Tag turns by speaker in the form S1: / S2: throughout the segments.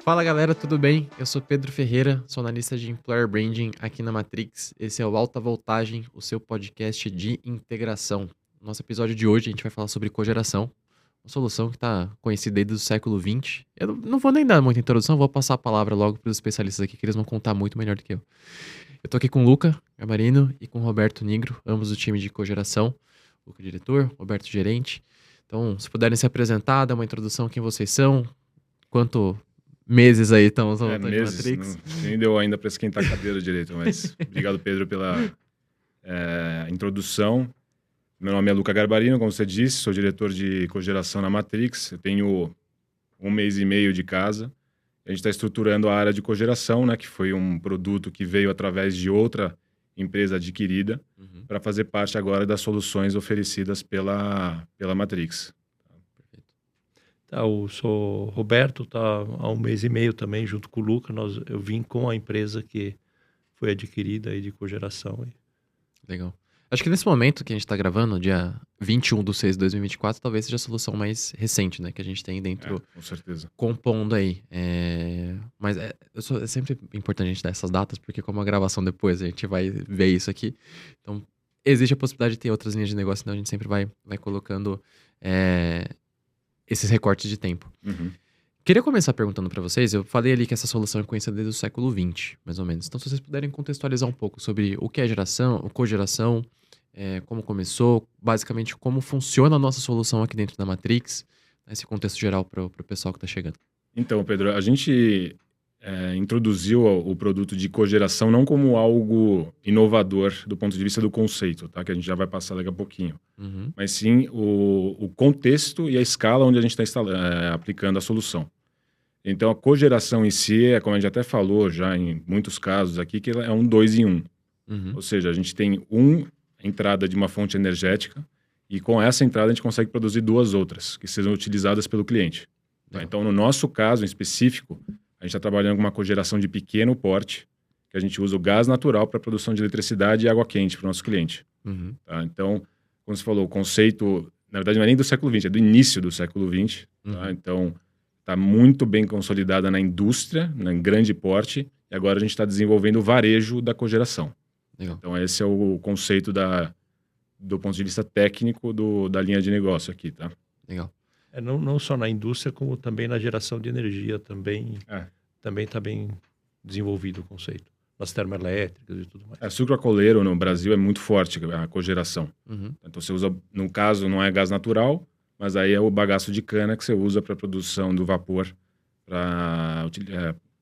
S1: Fala galera, tudo bem? Eu sou Pedro Ferreira, sou analista de Employer Branding aqui na Matrix. Esse é o Alta Voltagem, o seu podcast de integração. No nosso episódio de hoje a gente vai falar sobre cogeração, uma solução que está conhecida desde o século XX. Eu não vou nem dar muita introdução, vou passar a palavra logo para os especialistas aqui, que eles vão contar muito melhor do que eu. Eu tô aqui com o Luca Gamarino e com o Roberto Nigro, ambos do time de cogeração. Luca diretor, Roberto gerente. Então, se puderem se apresentar, dar uma introdução, quem vocês são, quanto meses aí estão de
S2: meses,
S1: Matrix.
S2: Nem deu ainda para esquentar a cadeira direito, mas obrigado, Pedro, pela introdução. Meu nome é Luca Garbarino, como você disse, sou diretor de cogeração na Matrix. Eu tenho 1 mês e meio de casa. A gente está estruturando a área de cogeração, né, que foi um produto que veio através de outra empresa adquirida, para fazer parte agora das soluções oferecidas pela Matrix.
S3: Eu sou Roberto, há 1 mês e meio também, junto com o Luca. Eu vim com a empresa que foi adquirida aí de cogeração.
S1: Legal. Acho que nesse momento que a gente está gravando, dia 21/6/2024, talvez seja a solução mais recente, né? Que a gente tem dentro,
S2: com certeza.
S1: compondo aí. Mas é sempre importante a gente dar essas datas, porque como a gravação depois, a gente vai ver isso aqui. Então, existe a possibilidade de ter outras linhas de negócio, então a gente sempre vai colocando esses recortes de tempo. Queria começar perguntando para vocês, eu falei ali que essa solução é conhecida desde o século XX, mais ou menos. Então, se vocês puderem contextualizar um pouco sobre o que é geração, o cogeração, como começou, basicamente como funciona a nossa solução aqui dentro da Matrix, esse contexto geral para o pessoal que está chegando.
S2: Então, Pedro, a gente introduziu o produto de cogeração não como algo inovador do ponto de vista do conceito, tá? Que a gente já vai passar daqui a pouquinho. Mas sim o contexto e a escala onde a gente está aplicando a solução. Então, a cogeração em si, como a gente até falou já em muitos casos aqui, que é um 2 em 1. Ou seja, a gente tem entrada de uma fonte energética e com essa entrada a gente consegue produzir 2 outras, que sejam utilizadas pelo cliente. Tá? Então, no nosso caso em específico, a gente está trabalhando com uma cogeração de pequeno porte, que a gente usa o gás natural para a produção de eletricidade e água quente para o nosso cliente. Tá? Então, como você falou, o conceito, na verdade, não é nem do século XX, é do início do século XX. Tá? Então, está muito bem consolidada na indústria, em grande porte, e agora a gente está desenvolvendo o varejo da cogeração.
S1: Legal.
S2: Então, esse é o conceito do ponto de vista técnico da linha de negócio aqui, tá?
S1: Legal.
S3: Não só na indústria, como também na geração de energia, também está bem desenvolvido o conceito. Nas termoelétricas e tudo mais.
S2: Sucroalcooleiro no Brasil é muito forte a cogeração. Então, você usa, no caso, não é gás natural, mas aí é o bagaço de cana que você usa para a produção do vapor,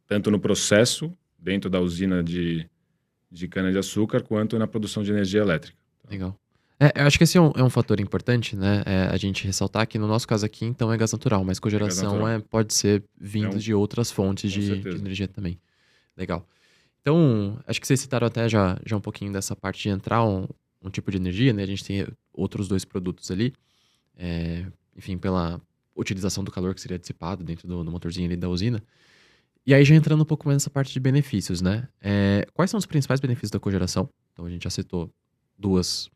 S2: tanto no processo, dentro da usina de cana-de-açúcar, quanto na produção de energia elétrica.
S1: Legal. Eu acho que esse é um fator importante, né? A gente ressaltar que no nosso caso aqui, então, é gás natural, mas cogeração pode ser vindo de outras fontes de energia também. Legal. Então, acho que vocês citaram até já um pouquinho dessa parte de entrar um tipo de energia, né? A gente tem outros 2 produtos ali. Enfim, pela utilização do calor que seria dissipado dentro do motorzinho ali da usina. E aí já entrando um pouco mais nessa parte de benefícios, né? Quais são os principais benefícios da cogeração? Então a gente já citou 2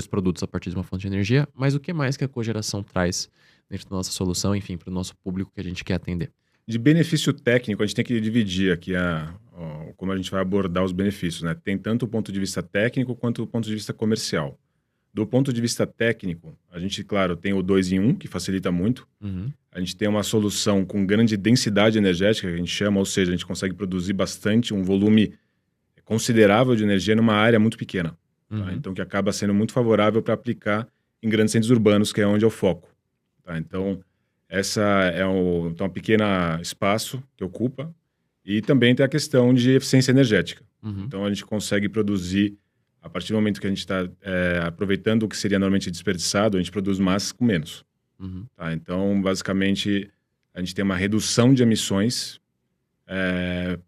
S1: produtos a partir de uma fonte de energia, mas o que mais que a cogeração traz dentro da nossa solução, enfim, para o nosso público que a gente quer atender?
S2: De benefício técnico, a gente tem que dividir aqui como a gente vai abordar os benefícios, né? Tem tanto o ponto de vista técnico quanto o ponto de vista comercial. Do ponto de vista técnico, a gente, claro, tem o 2 em 1, que facilita muito. A gente tem uma solução com grande densidade energética, que a gente chama, ou seja, a gente consegue produzir bastante, um volume considerável de energia numa área muito pequena. Tá? Então, que acaba sendo muito favorável para aplicar em grandes centros urbanos, que é onde é o foco. Tá? Então, essa é um pequeno espaço que ocupa. E também tem a questão de eficiência energética. Então, a gente consegue produzir, a partir do momento que a gente está aproveitando o que seria normalmente desperdiçado, a gente produz mais com menos. Tá? Então, basicamente, a gente tem uma redução de emissões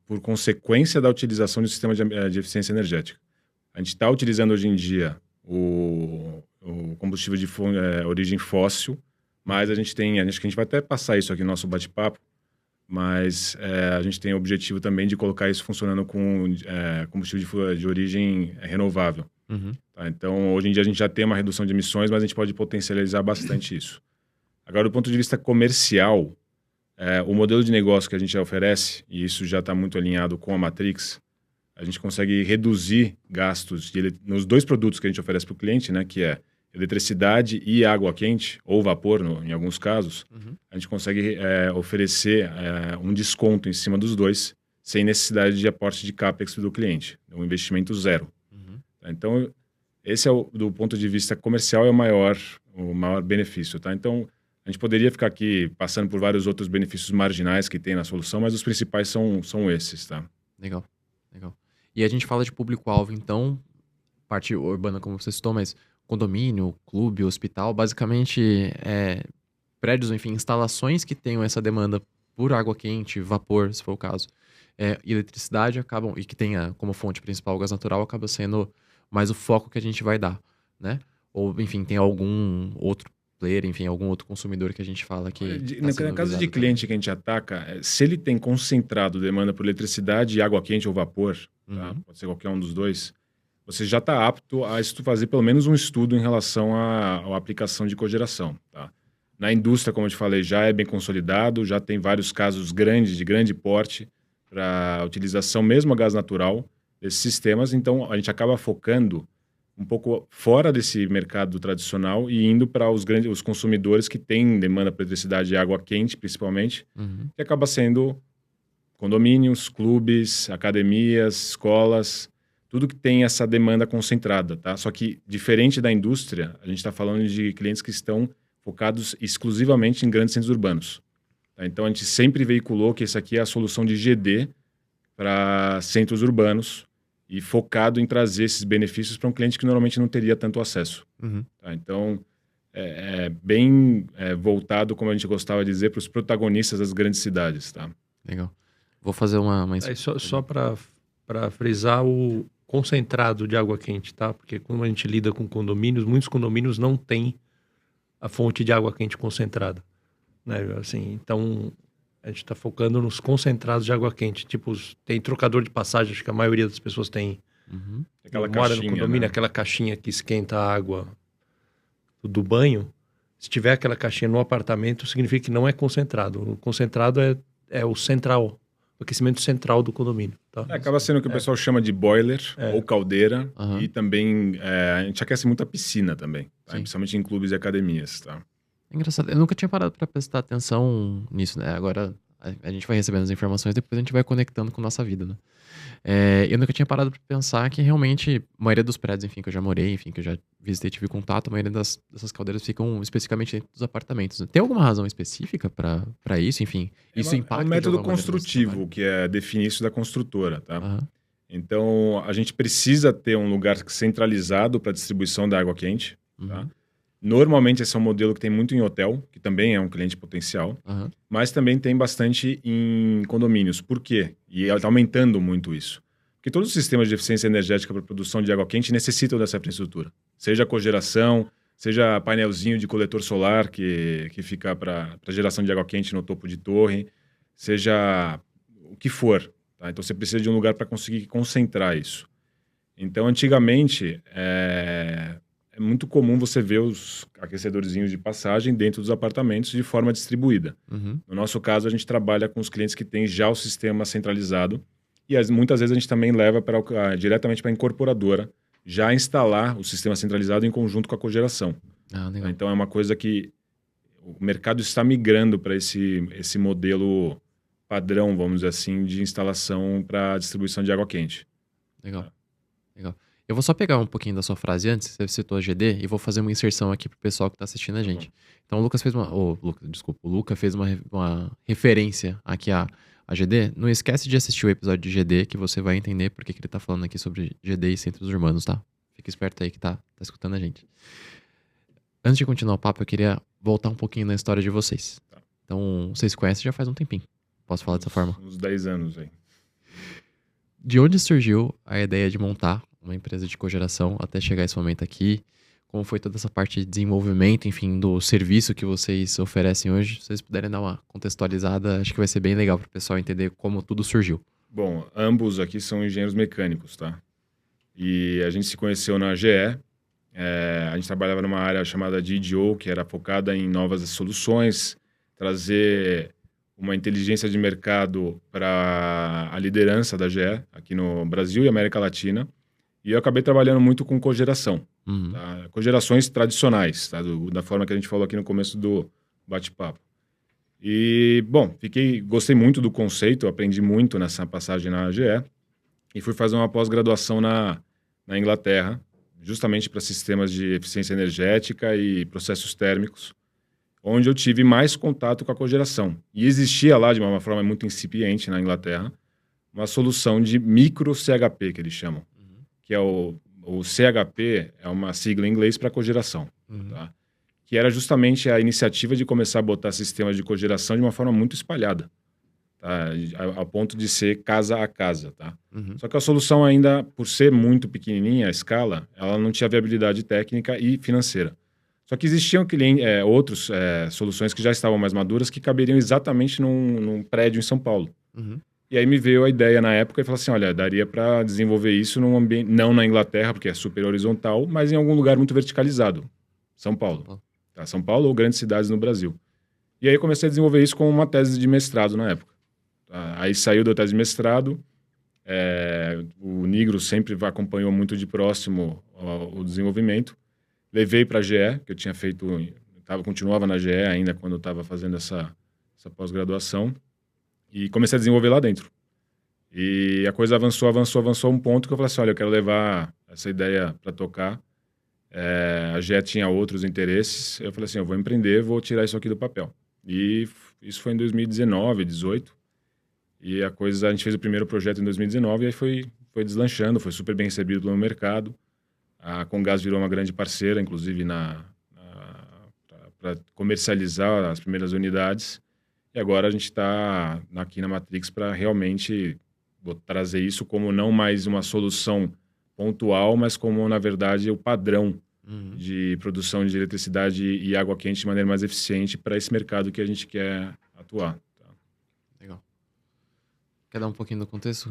S2: por consequência da utilização do sistema de eficiência energética. A gente está utilizando hoje em dia o combustível de origem fóssil, mas acho que a gente vai até passar isso aqui no nosso bate-papo, mas a gente tem o objetivo também de colocar isso funcionando com combustível de origem renovável. Tá? Então, hoje em dia a gente já tem uma redução de emissões, mas a gente pode potencializar bastante isso. Agora, do ponto de vista comercial, O modelo de negócio que a gente oferece, e isso já está muito alinhado com a Matrix, a gente consegue reduzir gastos nos 2 produtos que a gente oferece para o cliente, né, que é eletricidade e água quente, ou vapor, em alguns casos. A gente consegue oferecer um desconto em cima dos 2, sem necessidade de aporte de CAPEX do cliente, um investimento zero. Então, esse do ponto de vista comercial, é o maior benefício. Tá? Então, a gente poderia ficar aqui passando por vários outros benefícios marginais que tem na solução, mas os principais são esses. Tá?
S1: Legal. E a gente fala de público-alvo, então, parte urbana, como você citou, mas condomínio, clube, hospital, basicamente prédios, enfim, instalações que tenham essa demanda por água quente, vapor, se for o caso, e eletricidade e que tenha como fonte principal o gás natural, acaba sendo mais o foco que a gente vai dar, né? Ou, enfim, tem algum outro player, enfim, algum outro consumidor que a gente fala que...
S2: No caso de cliente que a gente ataca, se ele tem concentrado demanda por eletricidade, água quente ou vapor, tá? Pode ser qualquer um dos 2, você já está apto a fazer pelo menos um estudo em relação à aplicação de cogeração. Tá? Na indústria, como eu te falei, já é bem consolidado, já tem vários casos grandes, de grande porte, para utilização mesmo a gás natural desses sistemas. Então, a gente acaba focando um pouco fora desse mercado tradicional e indo para os consumidores que têm demanda por eletricidade e água quente, principalmente, que acaba sendo condomínios, clubes, academias, escolas, tudo que tem essa demanda concentrada, tá? Só que, diferente da indústria, a gente está falando de clientes que estão focados exclusivamente em grandes centros urbanos. Tá? Então, a gente sempre veiculou que essa aqui é a solução de GD para centros urbanos e focado em trazer esses benefícios para um cliente que normalmente não teria tanto acesso. Tá? Então, bem voltado, como a gente gostava de dizer, para os protagonistas das grandes cidades. Tá?
S1: Legal. Vou fazer uma...
S3: Só para frisar o concentrado de água quente, tá? Porque quando a gente lida com condomínios, muitos condomínios não têm a fonte de água quente concentrada. Né? Assim, então, a gente está focando nos concentrados de água quente. Tipo, tem trocador de passagem, acho que a maioria das pessoas tem.
S2: Aquela
S3: mora
S2: caixinha,
S3: no condomínio,
S2: né?
S3: aquela caixinha que esquenta a água do banho. Se tiver aquela caixinha no apartamento, significa que não é concentrado. O concentrado é o central, o aquecimento central do condomínio. Tá?
S2: Acaba sendo o que o pessoal chama de boiler ou caldeira. E também a gente aquece muito a piscina também, tá? Principalmente em clubes e academias. Tá?
S1: Engraçado, eu nunca tinha parado para prestar atenção nisso, né? Agora a gente vai recebendo as informações, depois a gente vai conectando com a nossa vida, né? Eu nunca tinha parado para pensar que realmente a maioria dos prédios, enfim, que eu já morei, enfim, que eu já visitei, tive contato, a maioria dessas caldeiras ficam especificamente dentro dos apartamentos. Né? Tem alguma razão específica para isso? Enfim, isso impacta?
S2: É um método construtivo que definir isso da construtora, tá? Então, a gente precisa ter um lugar centralizado para distribuição da água quente, tá? Normalmente, esse é um modelo que tem muito em hotel, que também é um cliente potencial, mas também tem bastante em condomínios. Por quê? E está aumentando muito isso. Porque todos os sistemas de eficiência energética para produção de água quente necessitam dessa infraestrutura. Seja cogeração, seja painelzinho de coletor solar que fica para geração de água quente no topo de torre, seja o que for. Tá? Então, você precisa de um lugar para conseguir concentrar isso. Então, antigamente, é muito comum você ver os aquecedorzinhos de passagem dentro dos apartamentos de forma distribuída. No nosso caso, a gente trabalha com os clientes que têm já o sistema centralizado e muitas vezes a gente também leva diretamente para a incorporadora já instalar o sistema centralizado em conjunto com a cogeração. Então, é uma coisa que o mercado está migrando para esse modelo padrão, vamos dizer assim, de instalação para distribuição de água quente.
S1: Legal. Eu vou só pegar um pouquinho da sua frase antes, você citou a GD, e vou fazer uma inserção aqui pro pessoal que tá assistindo a gente. Então, o Lucas fez o Luca fez uma referência aqui a GD. Não esquece de assistir o episódio de GD, que você vai entender porque que ele tá falando aqui sobre GD e centros urbanos, tá? Fica esperto aí que tá escutando a gente. Antes de continuar o papo, eu queria voltar um pouquinho na história de vocês. Então, vocês conhecem já faz um tempinho. Posso falar dessa forma?
S2: Uns 10 anos aí.
S1: De onde surgiu a ideia de montar uma empresa de cogeração até chegar esse momento aqui? Como foi toda essa parte de desenvolvimento, enfim, do serviço que vocês oferecem hoje? Se vocês puderem dar uma contextualizada, acho que vai ser bem legal para o pessoal entender como tudo surgiu.
S2: Bom, ambos aqui são engenheiros mecânicos, tá? E a gente se conheceu na GE. A gente trabalhava numa área chamada de EDO, que era focada em novas soluções, trazer uma inteligência de mercado para a liderança da GE aqui no Brasil e América Latina. E eu acabei trabalhando muito com cogeração. Tá? Cogerações tradicionais, tá? Da forma que a gente falou aqui no começo do bate-papo. E, bom, gostei muito do conceito, aprendi muito nessa passagem na GE e fui fazer uma pós-graduação na Inglaterra, justamente para sistemas de eficiência energética e processos térmicos, onde eu tive mais contato com a cogeração. E existia lá, de uma forma muito incipiente na Inglaterra, uma solução de micro CHP, que eles chamam, que é o CHP, é uma sigla em inglês para cogeração, tá? Que era justamente a iniciativa de começar a botar sistemas de cogeração de uma forma muito espalhada, tá? A ponto de ser casa a casa, tá? Só que a solução ainda, por ser muito pequenininha, a escala, ela não tinha viabilidade técnica e financeira. Só que existiam outras soluções que já estavam mais maduras que caberiam exatamente num prédio em São Paulo. E aí me veio a ideia na época e falei assim, olha, daria para desenvolver isso num ambiente, não na Inglaterra, porque é super horizontal, mas em algum lugar muito verticalizado. São Paulo. Tá? São Paulo ou grandes cidades no Brasil. E aí eu comecei a desenvolver isso como uma tese de mestrado na época. Tá? Aí saiu da tese de mestrado, o Nigro sempre acompanhou muito de próximo o desenvolvimento. Levei para a GE, que eu tinha feito, continuava na GE ainda quando eu estava fazendo essa pós-graduação, e comecei a desenvolver lá dentro. E a coisa avançou um ponto que eu falei assim, olha, eu quero levar essa ideia para tocar. A GE tinha outros interesses, eu falei assim, eu vou empreender, vou tirar isso aqui do papel. E isso foi em 2019, 2018, e a gente fez o primeiro projeto em 2019, e aí foi deslanchando, foi super bem recebido no mercado. A Comgás virou uma grande parceira, inclusive para comercializar as primeiras unidades. E agora a gente está aqui na Matrix para realmente trazer isso como não mais uma solução pontual, mas como, na verdade, o padrão de produção de eletricidade e água quente de maneira mais eficiente para esse mercado que a gente quer atuar. Tá?
S1: Legal. Quer dar um pouquinho do contexto?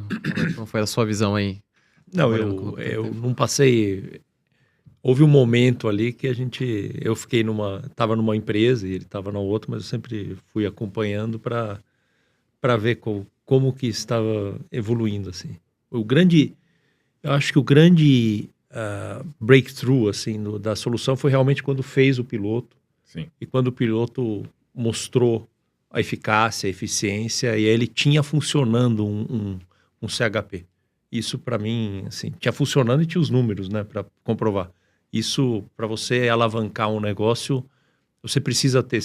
S1: Como foi a sua visão aí?
S3: Não, eu não passei... Houve um momento ali que eu fiquei estava numa empresa e ele estava na outra, mas eu sempre fui acompanhando para ver como que estava evoluindo, assim. Eu acho que o grande breakthrough, assim, da solução foi realmente quando fez o piloto.
S2: Sim.
S3: E quando o piloto mostrou a eficácia, a eficiência, e aí ele tinha funcionando um CHP. Isso, para mim, assim, tinha funcionando e tinha os números, né, para comprovar. Isso, para você alavancar um negócio, você precisa ter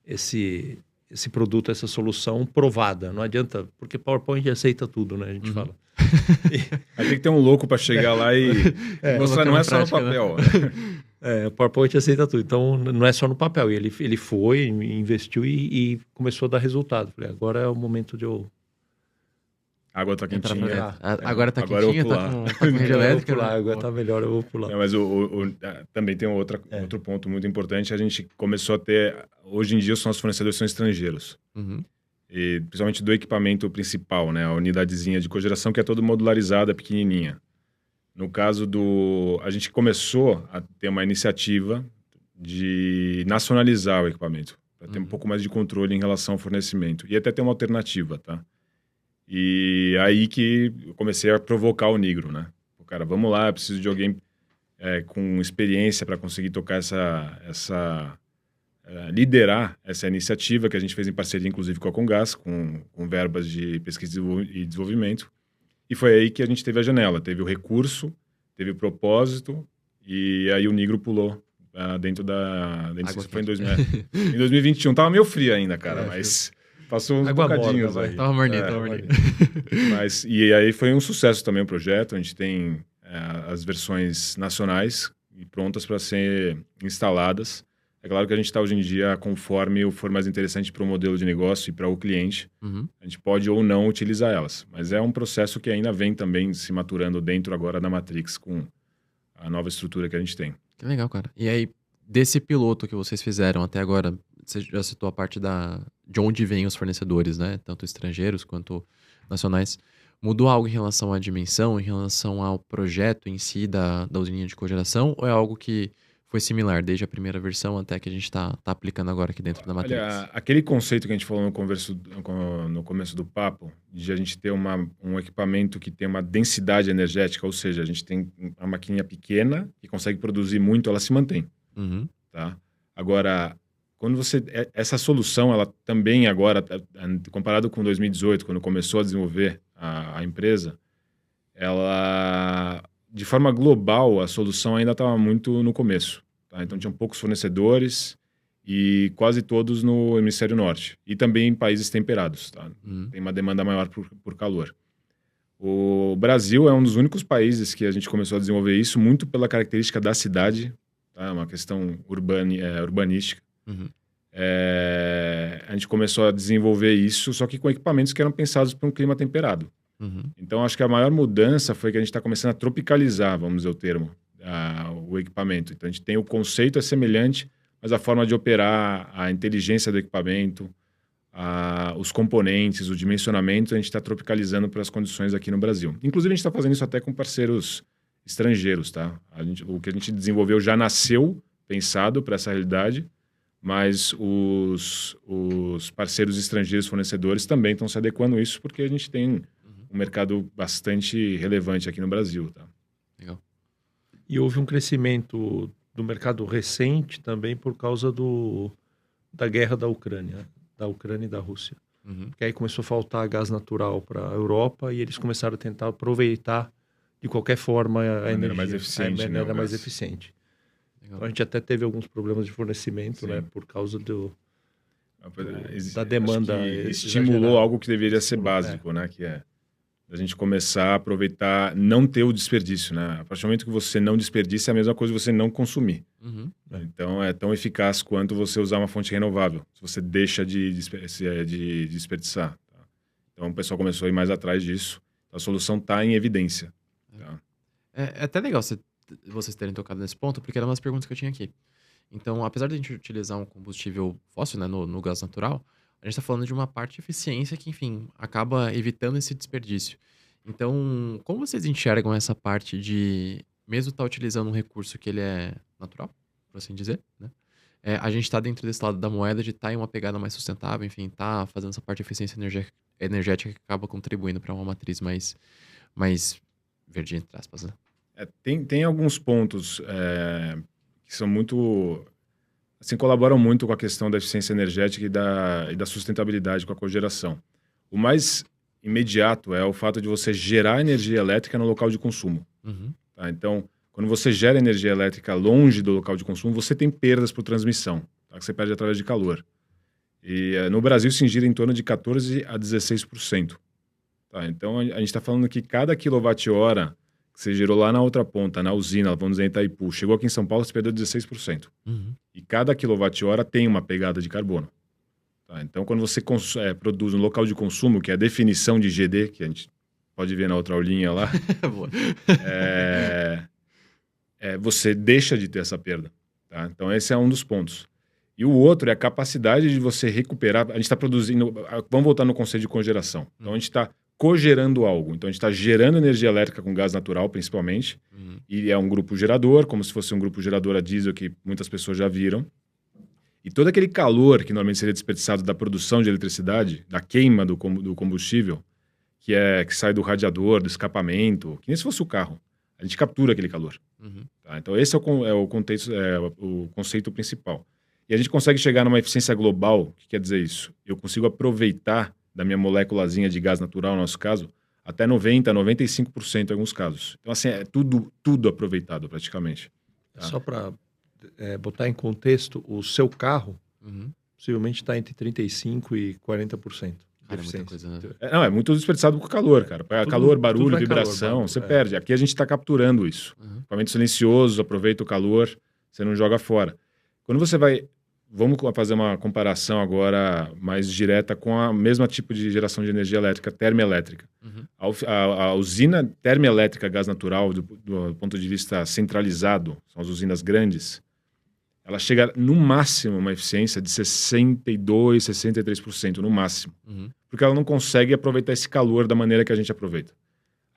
S3: esse produto, essa solução provada. Não adianta, porque PowerPoint aceita tudo, né? A gente fala.
S2: Aí tem que ter um louco para chegar lá e mostrar, não é só no papel.
S3: Né? O PowerPoint aceita tudo. Então, não é só no papel. E ele foi, investiu e começou a dar resultado. Falei, agora é o momento de eu...
S2: A água tá quentinha.
S1: Agora tá quentinha, tá com rede elétrica.
S3: Agora tá melhor, eu vou pular.
S2: Não, mas também tem outro ponto muito importante. A gente começou a ter... Hoje em dia, os nossos fornecedores são estrangeiros. E, principalmente do equipamento principal, né? A unidadezinha de cogeração, que é toda modularizada, pequenininha. No caso a gente começou a ter uma iniciativa de nacionalizar o equipamento. Para ter um pouco mais de controle em relação ao fornecimento. E até ter uma alternativa, tá? E aí que eu comecei a provocar o Nigro, né? Cara, vamos lá, eu preciso de alguém com experiência para conseguir tocar liderar essa iniciativa que a gente fez em parceria, inclusive, com a Comgás, com verbas de pesquisa e desenvolvimento. E foi aí que a gente teve a janela. Teve o recurso, teve o propósito, e aí o Nigro pulou dentro disso. Foi em 2021. Tava meio frio ainda, cara, mas... Passou uns bocadinhos aí.
S1: Tava morninho.
S2: Mas, e aí foi um sucesso também o projeto. A gente tem as versões nacionais prontas para ser instaladas. É claro que a gente está hoje em dia, conforme for mais interessante para o modelo de negócio e para o cliente, a gente pode ou não utilizar elas. Mas é um processo que ainda vem também se maturando dentro agora da Matrix com a nova estrutura que a gente tem.
S1: Que legal, cara. E aí, desse piloto que vocês fizeram até agora, você já citou a parte de onde vêm os fornecedores, né? Tanto estrangeiros quanto nacionais. Mudou algo em relação à dimensão, em relação ao projeto em si da usininha de cogeração? Ou é algo que foi similar, desde a primeira versão até que a gente está aplicando agora aqui dentro da Matrix?
S2: Olha, aquele conceito que a gente falou no começo do papo, de a gente ter um equipamento que tem uma densidade energética, ou seja, a gente tem uma maquininha pequena que consegue produzir muito, ela se mantém.
S1: Uhum.
S2: Tá? Agora, quando essa solução, ela também agora, comparado com 2018, quando começou a desenvolver a empresa, ela, de forma global, a solução ainda estava muito no começo. Tá? Então, tinham poucos fornecedores e quase todos no hemisfério norte. E também em países temperados. Tá? Tem uma demanda maior por calor. O Brasil é um dos únicos países que a gente começou a desenvolver isso, muito pela característica da cidade, tá? Uma questão urbanística.
S1: Uhum.
S2: A gente começou a desenvolver isso, só que com equipamentos que eram pensados para um clima temperado.
S1: Uhum.
S2: Então, acho que a maior mudança foi que a gente está começando a tropicalizar, vamos dizer o termo, o equipamento. Então, a gente tem o conceito é semelhante, mas a forma de operar, a inteligência do equipamento, os componentes, o dimensionamento, a gente está tropicalizando para as condições aqui no Brasil. Inclusive, a gente está fazendo isso até com parceiros estrangeiros, tá? O que a gente desenvolveu já nasceu pensado para essa realidade, mas os parceiros estrangeiros fornecedores também estão se adequando a isso, porque a gente tem um mercado bastante relevante aqui no Brasil, tá?
S1: Legal.
S3: E houve um crescimento do mercado recente também por causa da guerra da Ucrânia e da Rússia.
S1: Uhum.
S3: Porque aí começou a faltar gás natural para a Europa e eles começaram a tentar aproveitar de qualquer forma a energia
S2: mais eficiente,
S3: a maneira mais eficiente. Então, a gente até teve alguns problemas de fornecimento, né, por causa da demanda.
S2: Estimulou
S3: exagerada.
S2: algo que deveria ser básico, né? Que é a gente começar a aproveitar, não ter o desperdício, né? A partir do momento que você não desperdiça, é a mesma coisa você não consumir.
S1: Uhum.
S2: Então, é tão eficaz quanto você usar uma fonte renovável, se você deixa de desperdiçar. Tá? Então, o pessoal começou a ir mais atrás disso. A solução está em evidência. Tá?
S1: É até legal vocês terem tocado nesse ponto, porque era uma das perguntas que eu tinha aqui. Então, apesar de a gente utilizar um combustível fóssil, né, no gás natural, a gente está falando de uma parte de eficiência que, enfim, acaba evitando esse desperdício. Então, como vocês enxergam essa parte de, mesmo estar utilizando um recurso que ele é natural, por assim dizer, né? A gente está dentro desse lado da moeda de estar em uma pegada mais sustentável, enfim, tá fazendo essa parte de eficiência energética que acaba contribuindo para uma matriz mais verde, entre aspas, né?
S2: Tem alguns pontos que são muito... Assim, colaboram muito com a questão da eficiência energética e da sustentabilidade com a cogeração. O mais imediato é o fato de você gerar energia elétrica no local de consumo.
S1: Uhum.
S2: Tá? Então, quando você gera energia elétrica longe do local de consumo, você tem perdas por transmissão, tá? Que você perde através de calor. E no Brasil se gira em torno de 14% a 16%. Tá? Então, a gente está falando que cada quilowatt-hora que você gerou lá na outra ponta, na usina, vamos dizer em Itaipu, chegou aqui em São Paulo, você perdeu 16%.
S1: Uhum.
S2: E cada quilowatt-hora tem uma pegada de carbono. Tá? Então, quando você produz um local de consumo, que é a definição de GD, que a gente pode ver na outra aulinha lá, você deixa de ter essa perda. Tá? Então, esse é um dos pontos. E o outro é a capacidade de você recuperar. A gente está produzindo... Vamos voltar no conceito de cogeração. Então, a gente está cogerando algo. Então, a gente está gerando energia elétrica com gás natural, principalmente.
S1: Uhum.
S2: E é um grupo gerador, como se fosse um grupo gerador a diesel, que muitas pessoas já viram. E todo aquele calor que normalmente seria desperdiçado da produção de eletricidade, da queima do combustível, que sai do radiador, do escapamento, que nem se fosse o carro. A gente captura aquele calor.
S1: Uhum.
S2: Tá? Então, esse é o conceito principal. E a gente consegue chegar numa eficiência global. O que quer dizer isso? Eu consigo aproveitar da minha moléculazinha de gás natural, no nosso caso, até 90%, 95% em alguns casos. Então, assim, é tudo aproveitado praticamente. Tá?
S3: Só para botar em contexto, o seu carro possivelmente está entre 35% e 40%.
S1: Cara, é muita coisa, né?
S2: É muito desperdiçado por calor, cara. Calor, barulho, vibração,
S3: calor,
S2: você perde. Aqui a gente está capturando isso.
S1: Uhum.
S2: Equipamento silencioso, aproveita o calor, você não joga fora. Quando você vai... Vamos fazer uma comparação agora mais direta com a mesma tipo de geração de energia elétrica, termoelétrica.
S1: Uhum.
S2: A usina termoelétrica gás natural, do ponto de vista centralizado, são as usinas grandes, ela chega no máximo uma eficiência de 62%, 63%, no máximo.
S1: Uhum.
S2: Porque ela não consegue aproveitar esse calor da maneira que a gente aproveita.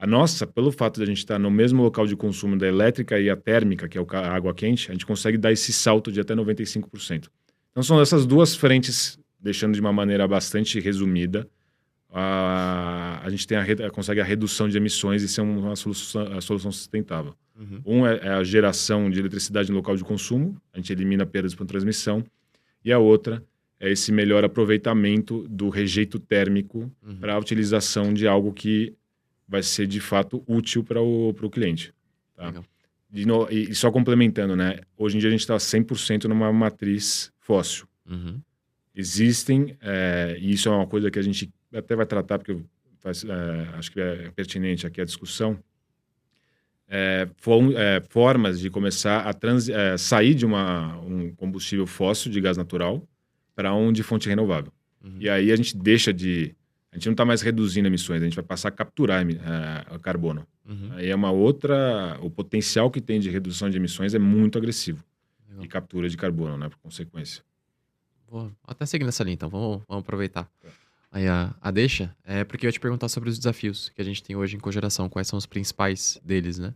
S2: A nossa, pelo fato de a gente estar no mesmo local de consumo da elétrica e a térmica, que é a água quente, a gente consegue dar esse salto de até 95%. Então são essas duas frentes, deixando de uma maneira bastante resumida, a gente consegue a redução de emissões e ser uma solução sustentável. Um é a geração de eletricidade no local de consumo, a gente elimina perdas por transmissão, e a outra é esse melhor aproveitamento do rejeito térmico para a utilização de algo que vai ser de fato útil para o cliente. Tá? E só complementando, né? Hoje em dia a gente está 100% numa matriz fóssil. Existem, e isso é uma coisa que a gente até vai tratar, porque acho que é pertinente aqui a discussão, formas de começar a sair de um combustível fóssil de gás natural para um de fonte renovável. E aí a gente deixa de... A gente não está mais reduzindo emissões, a gente vai passar a capturar carbono. Aí é uma outra... O potencial que tem de redução de emissões é muito agressivo. E captura de carbono, né, por consequência.
S1: Vou até seguir nessa linha, então. Vamos aproveitar. Aí a deixa é porque eu ia te perguntar sobre os desafios que a gente tem hoje em cogeração, quais são os principais deles, né?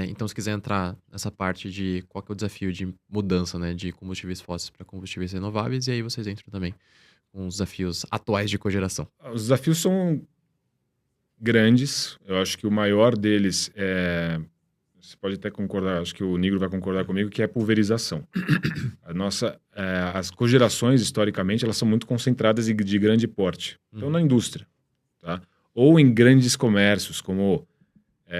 S1: Então, se quiser entrar nessa parte de qual que é o desafio de mudança, né, de combustíveis fósseis para combustíveis renováveis, e aí vocês entram também com os desafios atuais de cogeração.
S2: Os desafios são grandes. Eu acho que o maior deles você pode até concordar, acho que o Nigro vai concordar comigo, que é a pulverização. As cogerações, historicamente, elas são muito concentradas e de grande porte. Então, na indústria, tá? Ou em grandes comércios, como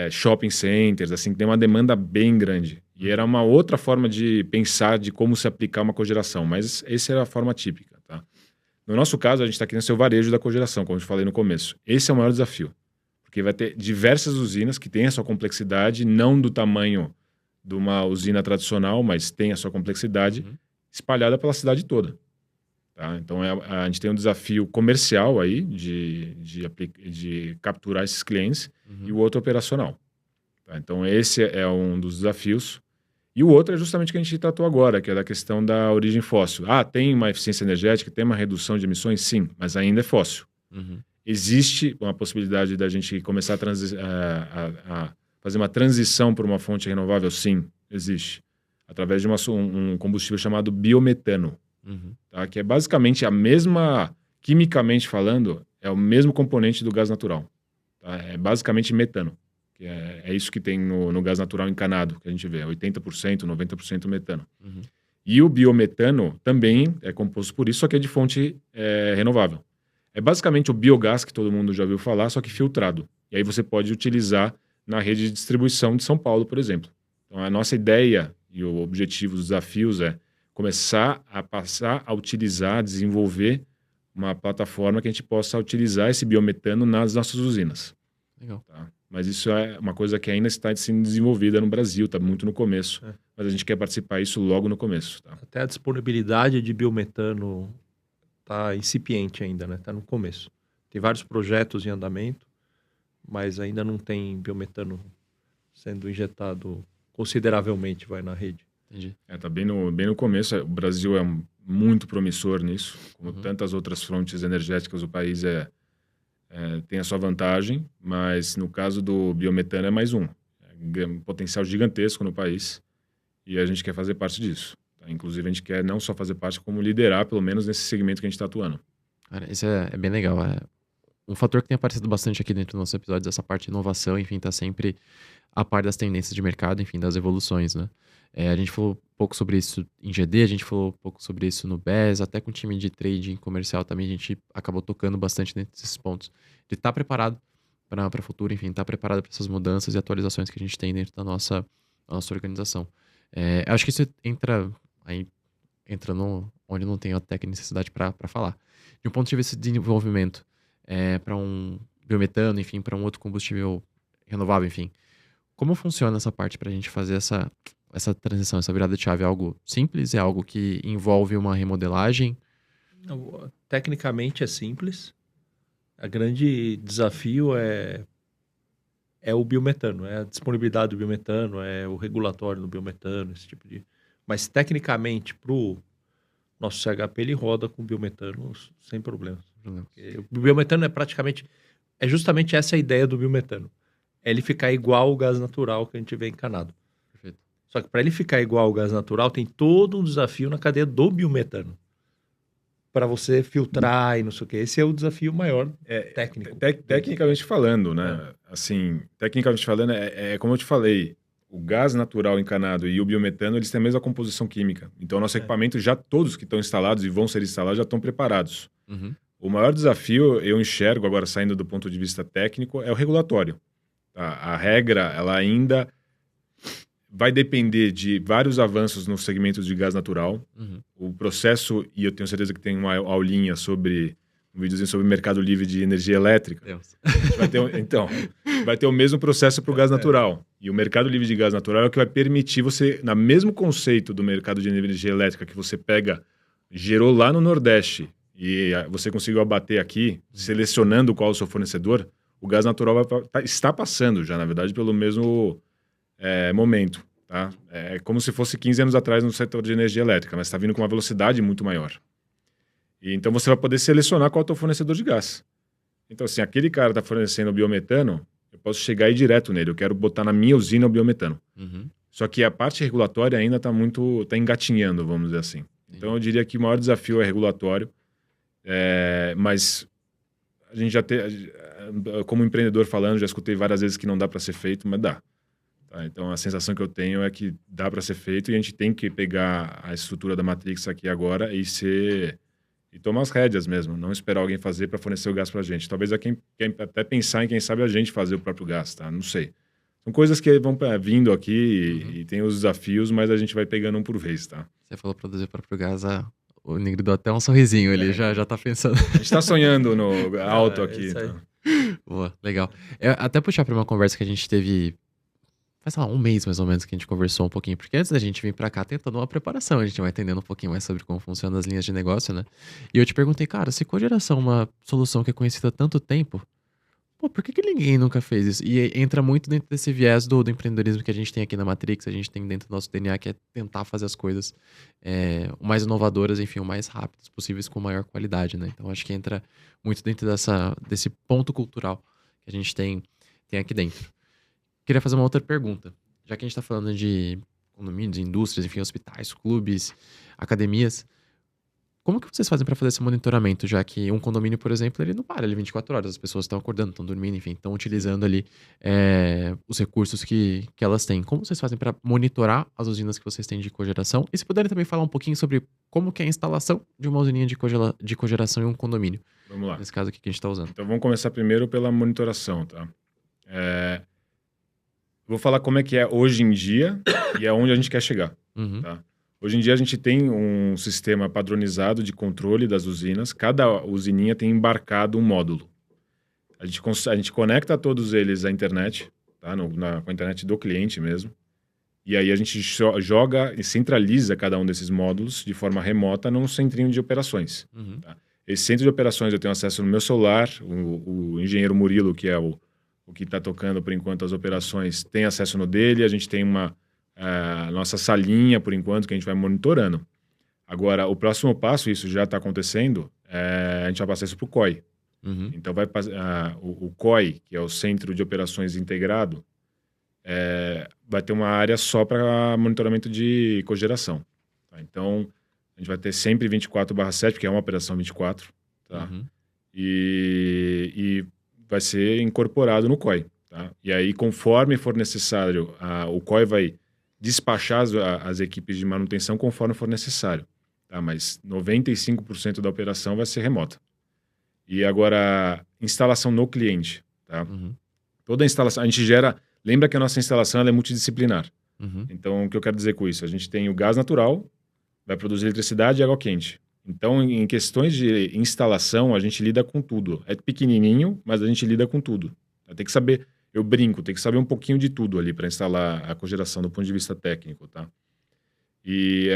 S2: shopping centers, assim, que tem uma demanda bem grande. E era uma outra forma de pensar de como se aplicar uma cogeração, mas essa era a forma típica, tá? No nosso caso, a gente está querendo ser o varejo da cogeração, como eu falei no começo. Esse é o maior desafio, porque vai ter diversas usinas que têm a sua complexidade, não do tamanho de uma usina tradicional, mas tem a sua complexidade espalhada pela cidade toda. Tá? Então, a gente tem um desafio comercial aí de capturar esses clientes e o outro operacional. Tá? Então, esse é um dos desafios. E o outro é justamente o que a gente tratou agora, que é da questão da origem fóssil. Tem uma eficiência energética, tem uma redução de emissões? Sim, mas ainda é fóssil. Existe uma possibilidade da gente começar a fazer uma transição para uma fonte renovável? Sim, existe. Através de um combustível chamado biometano. Tá? Que é basicamente a mesma, quimicamente falando, é o mesmo componente do gás natural. Tá? É basicamente metano. Que é isso que tem no gás natural encanado, que a gente vê, 80%, 90% metano. E o biometano também é composto por isso, só que é de fonte renovável. É basicamente o biogás que todo mundo já ouviu falar, só que filtrado. E aí você pode utilizar na rede de distribuição de São Paulo, por exemplo. Então, a nossa ideia e o objetivo dos desafios é começar a passar a utilizar, desenvolver uma plataforma que a gente possa utilizar esse biometano nas nossas usinas.
S1: Legal.
S2: Tá? Mas isso é uma coisa que ainda está sendo desenvolvida no Brasil, está muito no começo. Mas a gente quer participar disso logo no começo. Tá?
S3: Até a disponibilidade de biometano está incipiente ainda, né? Está no começo. Tem vários projetos em andamento, mas ainda não tem biometano sendo injetado consideravelmente na rede.
S1: Entendi.
S2: Está bem no começo. O Brasil é muito promissor nisso. Como tantas outras frontes energéticas, o país tem a sua vantagem, mas no caso do biometano é mais um potencial gigantesco no país e a gente quer fazer parte disso. Tá? Inclusive, a gente quer não só fazer parte, como liderar, pelo menos nesse segmento que a gente está atuando.
S1: Cara, isso é bem legal. Um fator que tem aparecido bastante aqui dentro dos nossos episódios, essa parte de inovação, enfim, tá sempre a par das tendências de mercado, enfim, das evoluções, né? A gente falou um pouco sobre isso em GD, a gente falou um pouco sobre isso no BES, até com o time de trading comercial também a gente acabou tocando bastante nesses pontos. De estar preparado para o futuro, enfim, estar preparado para essas mudanças e atualizações que a gente tem dentro da nossa organização. Acho que isso entra onde não tem até que necessidade para falar. De um ponto de vista de desenvolvimento, para um biometano, enfim, para um outro combustível renovável, enfim. Como funciona essa parte para a gente fazer essa transição, essa virada de chave? É algo simples? É algo que envolve uma remodelagem?
S3: Não, tecnicamente é simples. O grande desafio é o biometano, é a disponibilidade do biometano, é o regulatório do biometano, esse tipo de... Mas tecnicamente, para o nosso CHP, ele roda com biometano sem problemas. O biometano é justamente essa a ideia do biometano. é ele ficar igual ao gás natural que a gente vê encanado.
S1: Perfeito.
S3: Só que para ele ficar igual ao gás natural, tem todo um desafio na cadeia do biometano. Para você filtrar e não sei o quê. Esse é o desafio maior técnico.
S2: Tecnicamente falando, né? Assim, tecnicamente falando, é como eu te falei, o gás natural encanado e o biometano, eles têm a mesma composição química. Então, nosso equipamento, já todos que estão instalados e vão ser instalados, já estão preparados.
S1: Uhum.
S2: O maior desafio, eu enxergo agora, saindo do ponto de vista técnico, é o regulatório. A regra, ela ainda vai depender de vários avanços no segmento de gás natural.
S1: Uhum.
S2: O processo, e eu tenho certeza que tem uma aulinha sobre, um videozinho sobre o mercado livre de energia elétrica. Vai ter o mesmo processo para o gás natural. E o mercado livre de gás natural é o que vai permitir você, no mesmo conceito do mercado de energia elétrica que você gerou lá no Nordeste, e você conseguiu abater aqui, selecionando qual é o seu fornecedor, o gás natural está passando já, na verdade, pelo mesmo momento. Tá? É como se fosse 15 anos atrás no setor de energia elétrica, mas está vindo com uma velocidade muito maior. E então você vai poder selecionar qual é o teu fornecedor de gás. Então, assim, aquele cara está fornecendo o biometano, eu posso chegar e ir direto nele. Eu quero botar na minha usina o biometano.
S1: Uhum.
S2: Só que a parte regulatória ainda está engatinhando, vamos dizer assim. Então, eu diria que o maior desafio é regulatório. Mas a gente como empreendedor falando, já escutei várias vezes que não dá para ser feito, mas dá. Tá? Então, a sensação que eu tenho é que dá para ser feito e a gente tem que pegar a estrutura da Matrix aqui agora e tomar as rédeas mesmo, não esperar alguém fazer para fornecer o gás para a gente. Talvez até pensar em quem sabe a gente fazer o próprio gás, tá? Não sei. São coisas que vão vindo aqui e tem os desafios, mas a gente vai pegando um por vez, tá?
S1: Você falou produzir o próprio gás, o Negro deu até um sorrisinho ali, já tá pensando.
S2: A gente tá sonhando no alto aqui. Então.
S1: Boa, legal. Até puxar para uma conversa que a gente teve faz, sei lá, um mês mais ou menos que a gente conversou um pouquinho, porque antes da gente vir pra cá tentando uma preparação, a gente vai entendendo um pouquinho mais sobre como funcionam as linhas de negócio, né? E eu te perguntei, cara, se cogeração é uma solução que é conhecida há tanto tempo, pô, por que ninguém nunca fez isso? E entra muito dentro desse viés do empreendedorismo que a gente tem aqui na Matrix, a gente tem dentro do nosso DNA, que é tentar fazer as coisas o mais inovadoras, enfim, o mais rápidas possíveis, com maior qualidade, né? Então acho que entra muito dentro desse ponto cultural que a gente tem aqui dentro. Queria fazer uma outra pergunta. Já que a gente está falando de condomínios, indústrias, enfim, hospitais, clubes, academias, como que vocês fazem para fazer esse monitoramento? Já que um condomínio, por exemplo, ele não para ali 24 horas, as pessoas estão acordando, estão dormindo, enfim, estão utilizando ali os recursos que elas têm. Como vocês fazem para monitorar as usinas que vocês têm de cogeração? E se puderem também falar um pouquinho sobre como que é a instalação de uma usininha de cogeração em um condomínio.
S2: Vamos lá.
S1: Nesse caso aqui que a gente está usando.
S2: Então vamos começar primeiro pela monitoração, tá? Vou falar como é que é hoje em dia e aonde a gente quer chegar.
S1: Uhum.
S2: Tá? Hoje em dia a gente tem um sistema padronizado de controle das usinas. Cada usininha tem embarcado um módulo. A gente conecta todos eles à internet, tá? Com a internet do cliente mesmo. E aí a gente joga e centraliza cada um desses módulos de forma remota num centrinho de operações.
S1: Uhum.
S2: Tá? Esse centro de operações eu tenho acesso no meu celular. O engenheiro Murilo, que é o que está tocando, por enquanto, as operações, tem acesso no dele. A gente tem a nossa salinha, por enquanto, que a gente vai monitorando. Agora, o próximo passo, isso já está acontecendo, a gente vai passar isso para o COI.
S1: Uhum.
S2: Então, o COI, que é o Centro de Operações Integrado, vai ter uma área só para monitoramento de cogeração. Tá? Então, a gente vai ter sempre 24/7, porque é uma operação 24. Tá?
S1: Uhum.
S2: E vai ser incorporado no COI. Tá? E aí, conforme for necessário, o COI vai despachar as equipes de manutenção conforme for necessário. Tá? Mas 95% da operação vai ser remota. E agora, instalação no cliente. Tá?
S1: Uhum.
S2: Toda a instalação, a gente gera... Lembra que a nossa instalação ela é multidisciplinar.
S1: Uhum.
S2: Então, o que eu quero dizer com isso? A gente tem o gás natural, vai produzir eletricidade e água quente. Então, em questões de instalação, a gente lida com tudo. É pequenininho, mas a gente lida com tudo. Tem que saber, eu brinco, tem que saber um pouquinho de tudo ali para instalar a cogeração do ponto de vista técnico, tá? E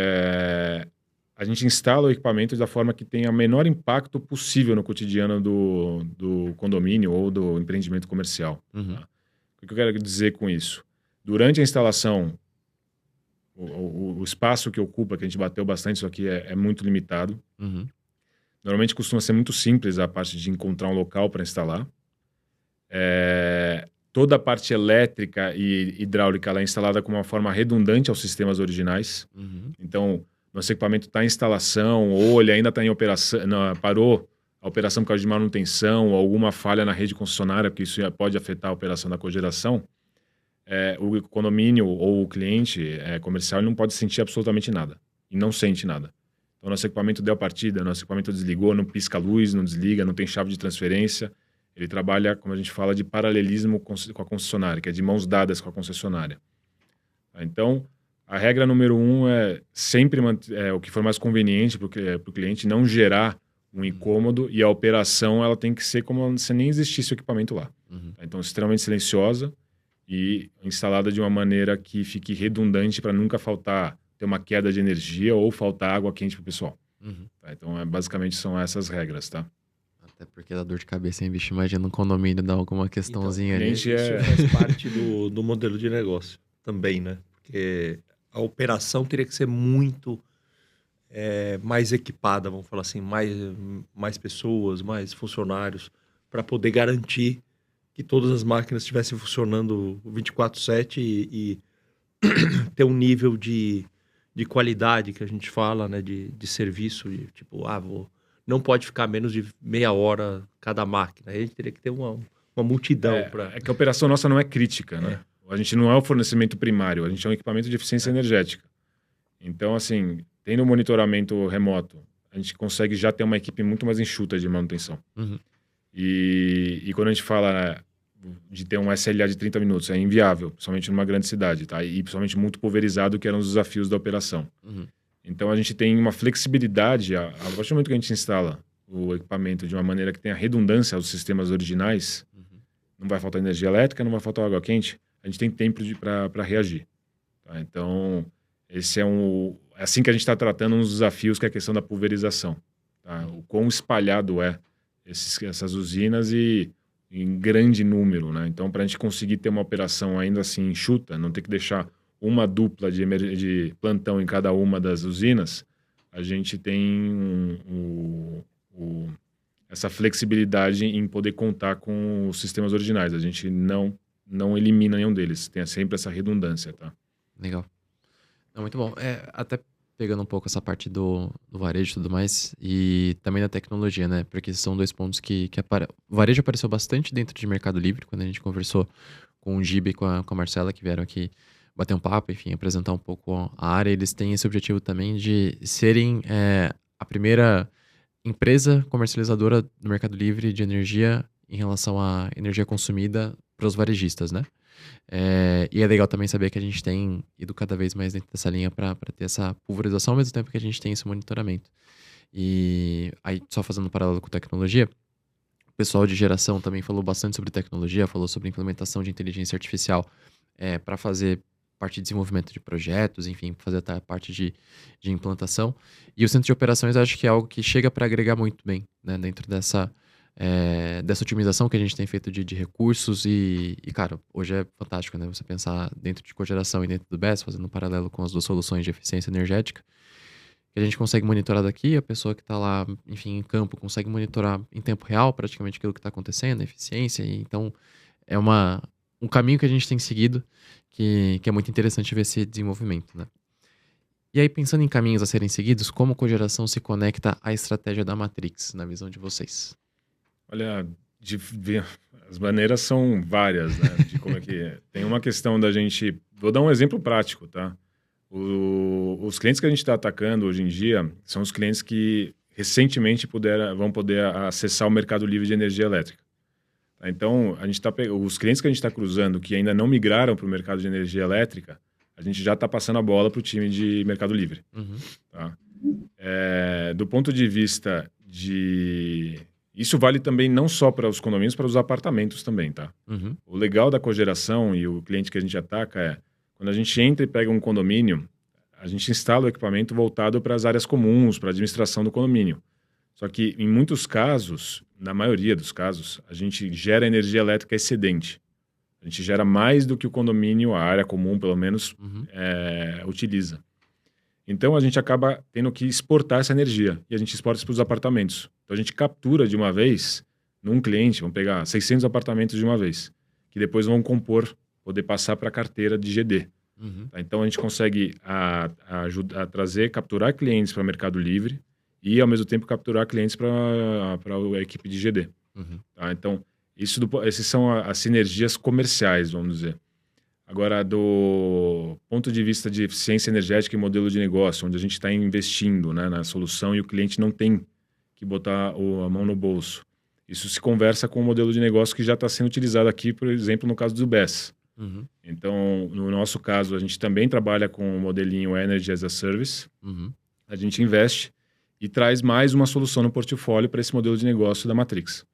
S2: a gente instala o equipamento da forma que tenha o menor impacto possível no cotidiano do condomínio ou do empreendimento comercial.
S1: Uhum.
S2: Tá? O que eu quero dizer com isso? Durante a instalação, o espaço que ocupa, que a gente bateu bastante, isso aqui é muito limitado.
S1: Uhum.
S2: Normalmente costuma ser muito simples a parte de encontrar um local para instalar. Toda a parte elétrica e hidráulica ela é instalada com uma forma redundante aos sistemas originais. Então, nosso equipamento está em instalação ou ele ainda está em operação, não, parou a operação por causa de manutenção ou alguma falha na rede concessionária, porque isso pode afetar a operação da cogeração, o condomínio ou o cliente comercial ele não pode sentir absolutamente nada. E não sente nada. Então, nosso equipamento deu a partida, nosso equipamento desligou, não pisca a luz, não desliga, não tem chave de transferência. Ele trabalha, como a gente fala, de paralelismo com a concessionária, que é de mãos dadas com a concessionária. Então, a regra número 1 é sempre o que for mais conveniente para o cliente, não gerar um incômodo, e a operação ela tem que ser como se nem existisse o equipamento lá. Então, extremamente silenciosa e instalada de uma maneira que fique redundante para nunca ter uma queda de energia ou faltar água quente para o pessoal. Tá? Então, basicamente, são essas regras, tá?
S1: Até porque dá dor de cabeça, hein, bicho? Imagina um condomínio dar alguma questãozinha
S3: então,
S1: ali.
S3: Isso faz parte do modelo de negócio também, né? Porque a operação teria que ser muito mais equipada, vamos falar assim, mais pessoas, mais funcionários, para poder garantir que todas as máquinas estivessem funcionando 24/7 e ter um nível de qualidade que a gente fala, né? De serviço, tipo, não pode ficar menos de meia hora cada máquina. Aí a gente teria que ter uma multidão para...
S2: É que a operação nossa não é crítica, né? A gente não é o fornecimento primário, a gente é um equipamento de eficiência energética. Então, assim, tendo um monitoramento remoto, a gente consegue já ter uma equipe muito mais enxuta de manutenção. E quando a gente fala de ter um SLA de 30 minutos, é inviável, principalmente numa grande cidade, tá? E principalmente muito pulverizado, que eram os desafios da operação. Então, a gente tem uma flexibilidade, a partir do momento que a gente instala o equipamento de uma maneira que tenha redundância aos sistemas originais, não vai faltar energia elétrica, não vai faltar água quente, a gente tem tempo para reagir. Tá? Então, esse é assim que a gente está tratando uns desafios, que é a questão da pulverização. Tá? O quão espalhado essas usinas e em grande número. Né? Então, para a gente conseguir ter uma operação ainda assim enxuta, não ter que deixar uma dupla de plantão em cada uma das usinas, a gente tem essa flexibilidade em poder contar com os sistemas originais. A gente não elimina nenhum deles. Tem sempre essa redundância, tá?
S1: Legal. Não, muito bom. Até pegando um pouco essa parte do varejo e tudo mais, e também da tecnologia, né? Porque são dois pontos que o varejo apareceu bastante dentro de Mercado Livre, quando a gente conversou com o Gibe e com a Marcela, que vieram aqui bater um papo, enfim, apresentar um pouco a área. Eles têm esse objetivo também de serem a primeira empresa comercializadora do Mercado Livre de energia em relação à energia consumida para os varejistas, né? E é legal também saber que a gente tem ido cada vez mais dentro dessa linha para ter essa pulverização, ao mesmo tempo que a gente tem esse monitoramento. E aí, só fazendo um paralelo com tecnologia, o pessoal de geração também falou bastante sobre tecnologia, falou sobre implementação de inteligência artificial para fazer parte de desenvolvimento de projetos, enfim, fazer a parte de implantação. E o centro de operações acho que é algo que chega para agregar muito bem, né, dentro dessa otimização que a gente tem feito de recursos e, cara, hoje é fantástico, né, você pensar dentro de cogeração e dentro do BESS, fazendo um paralelo com as duas soluções de eficiência energética, que a gente consegue monitorar daqui, a pessoa que está lá, enfim, em campo, consegue monitorar em tempo real praticamente aquilo que está acontecendo, a eficiência, e então é um caminho que a gente tem seguido que é muito interessante ver esse desenvolvimento, né? E aí, pensando em caminhos a serem seguidos, como a cogeração se conecta à estratégia da Matrix, na visão de vocês?
S2: Olha, as maneiras são várias, né? De como é que é. Tem uma questão da gente... Vou dar um exemplo prático, tá? Os clientes que a gente está atacando hoje em dia são os clientes que recentemente vão poder acessar o Mercado Livre de energia elétrica. Então, os clientes que a gente está cruzando que ainda não migraram para o mercado de energia elétrica, a gente já está passando a bola para o time de Mercado Livre. Tá? Do ponto de vista de... Isso vale também não só para os condomínios, para os apartamentos também, tá? O legal da cogeração e o cliente que a gente ataca é, quando a gente entra e pega um condomínio, a gente instala o equipamento voltado para as áreas comuns, para a administração do condomínio. Só que, em muitos casos, na maioria dos casos, a gente gera energia elétrica excedente. A gente gera mais do que o condomínio, a área comum, pelo menos, utiliza. Então, a gente acaba tendo que exportar essa energia. E a gente exporta isso para os apartamentos. Então, a gente captura de uma vez, num cliente, vamos pegar 600 apartamentos de uma vez. que depois vão poder passar para a carteira de GD. Tá? Então, a gente consegue trazer, capturar clientes para o Mercado Livre e, ao mesmo tempo, capturar clientes para a equipe de GD. Tá? Então, esses são as sinergias comerciais, vamos dizer. Agora, do ponto de vista de eficiência energética e modelo de negócio, onde a gente está investindo, né, na solução e o cliente não tem que botar a mão no bolso. Isso se conversa com o modelo de negócio que já está sendo utilizado aqui, por exemplo, no caso do BES. Então, no nosso caso, a gente também trabalha com o modelinho Energy as a Service. A gente investe e traz mais uma solução no portfólio para esse modelo de negócio da Matrix.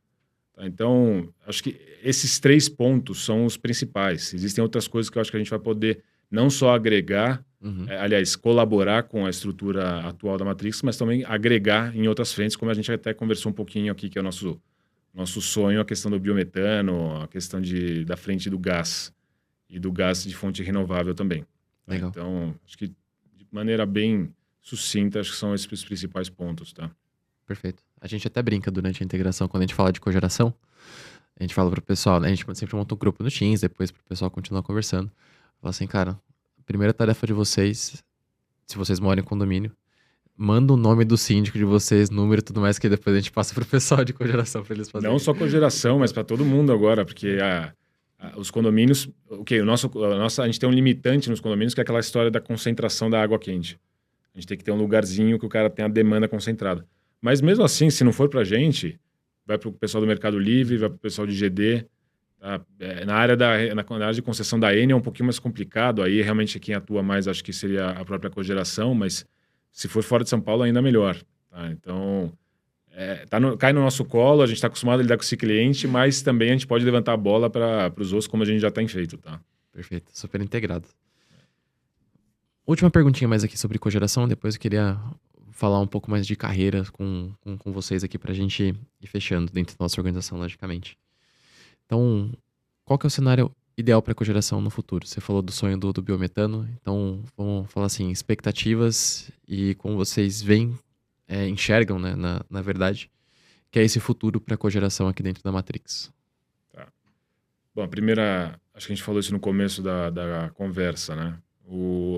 S2: Tá? Então, acho que esses 3 pontos são os principais. Existem outras coisas que eu acho que a gente vai poder não só agregar, aliás, colaborar com a estrutura atual da Matrix, mas também agregar em outras frentes, como a gente até conversou um pouquinho aqui, que é o nosso sonho, a questão do biometano, a questão da frente do gás e do gás de fonte renovável também.
S1: Legal.
S2: Então, acho que de maneira bem sucinta, acho que são esses os principais pontos, tá?
S1: Perfeito. A gente até brinca durante a integração, quando a gente fala de cogeração, a gente fala pro pessoal, né? A gente sempre monta um grupo no Teams, depois pro pessoal continuar conversando. Fala assim, cara, a primeira tarefa de vocês, se vocês moram em condomínio, manda o nome do síndico de vocês, número e tudo mais, que depois a gente passa pro pessoal de cogeração para eles fazerem.
S2: Não só cogeração, mas para todo mundo agora, porque os condomínios... a gente tem um limitante nos condomínios, que é aquela história da concentração da água quente. A gente tem que ter um lugarzinho que o cara tenha a demanda concentrada. Mas mesmo assim, se não for para a gente, vai para o pessoal do Mercado Livre, vai para o pessoal de GD. Tá? Na área de concessão da Eni é um pouquinho mais complicado. Aí realmente quem atua mais acho que seria a própria cogeração, mas se for fora de São Paulo ainda melhor. Tá? Então, cai no nosso colo, a gente está acostumado a lidar com esse cliente, mas também a gente pode levantar a bola para os outros como a gente já tem feito. Tá?
S1: Perfeito, super integrado. Última perguntinha mais aqui sobre cogeração, depois eu queria falar um pouco mais de carreira com vocês aqui pra gente ir fechando dentro da nossa organização, logicamente. Então, qual que é o cenário ideal para cogeração no futuro? Você falou do sonho do biometano, então vamos falar assim, expectativas e como vocês veem, enxergam, né, na verdade, que é esse futuro para cogeração aqui dentro da Matrix.
S2: Tá. Bom, a primeira, acho que a gente falou isso no começo da conversa, né?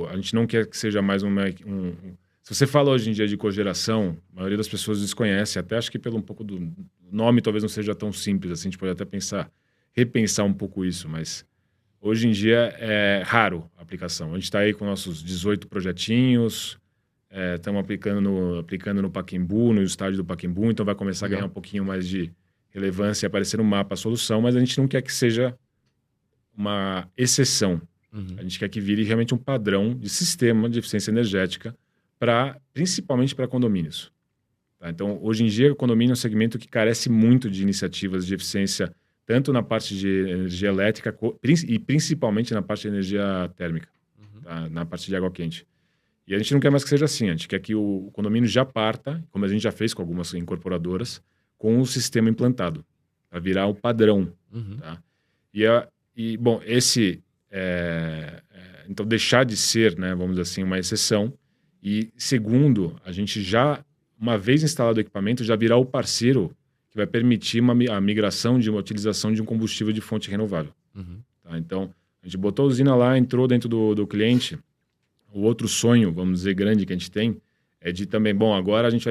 S2: A gente não quer que seja mais se você fala hoje em dia de cogeração, a maioria das pessoas desconhece, até acho que pelo um pouco do nome talvez não seja tão simples assim, a gente pode até repensar um pouco isso, mas hoje em dia é raro a aplicação. A gente está aí com nossos 18 projetinhos, estamos aplicando no Pacaembu, no estádio do Pacaembu, então vai começar a ganhar um pouquinho mais de relevância e aparecer no mapa a solução, mas a gente não quer que seja uma exceção. A gente quer que vire realmente um padrão de sistema de eficiência energética, principalmente para condomínios. Tá? Então, hoje em dia, o condomínio é um segmento que carece muito de iniciativas de eficiência, tanto na parte de energia elétrica e principalmente na parte de energia térmica, tá? Na parte de água quente. E a gente não quer mais que seja assim, a gente quer que o condomínio já parta, como a gente já fez com algumas incorporadoras, com o sistema implantado, para virar o padrão. Tá? Bom, então, deixar de ser, né, vamos dizer assim, uma exceção. E, segundo, a gente já, uma vez instalado o equipamento, já virar o parceiro que vai permitir a migração de uma utilização de um combustível de fonte renovável. Tá? Então, a gente botou a usina lá, entrou dentro do cliente. O outro sonho, vamos dizer, grande que a gente tem, é de também, bom, agora a gente